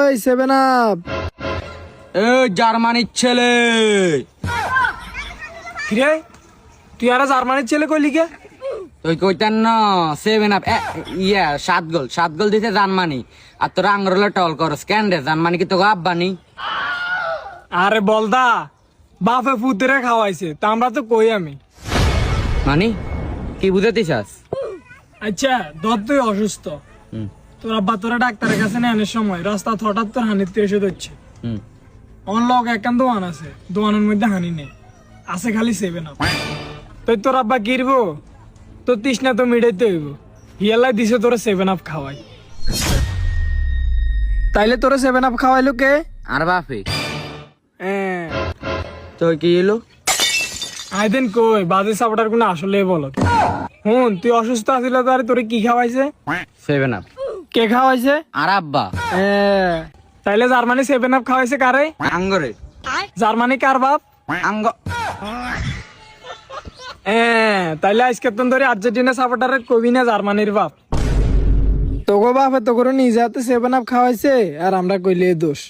কই 7 আপ? এ জার্মানির ছেলে। কিরে তুই আর জার্মানির ছেলে কইলি কে? তুই কইতেন না 7 আপ 7 গোল দিতে জার্মানি, আর তোরা আঙ্গুলে টল করস কেন রে? জার্মানি কি তোকে আব্বানি? আরে বলদা বাপে পুতরে খাওয়াইছে তা আমরা তো কই আমি। মানে কি বুঝাতে চাস? আচ্ছা ধর তুই অসুস্থ, হুম তোর আব্বা তোরা ডাক্তারের কাছে নিয়ে আনার সময় রাস্তা হঠাৎ তোর হানিতে এসে ধরছে। হুম আমার লগ একখান দোকান আছে, দোকানের মধ্যে হানি নেই, আছে খালি 7 আপ। তুই তোর আব্বা কিরবো, তোর তৃষ্ণা তো মিটাইতে হইব, হিয়ালাই দিছে তোরা 7 আপ খাওয়াই। তাইলে তোরা 7 আপ খাওয়াইলো কে? আর বাপে হ্যাঁ তুই কি এলো? আইদিন কই বাজে সাপোর্টার কোন আসলে বলো। হুন তুই অসুস্থ আছিস তো, আরে তোরে কি খাওয়াইছে? 7 আপ। কে খাওয়াইছে? আর আব্বা তাইলে জার্মানি 7 আপ খাওয়াইছে কারে? আঙ্গরে। জার্মানি কার বাপ? আঙ্গ তাইলে আজকে তো ধরে আর্জেন্টিনা সাপোর্টারের কবি না জার্মানির বাপ। তোগো বাপে তো করে নিজে হাতে 7 আপ খাওয়াইছে আর আমরা কইলে দোষ।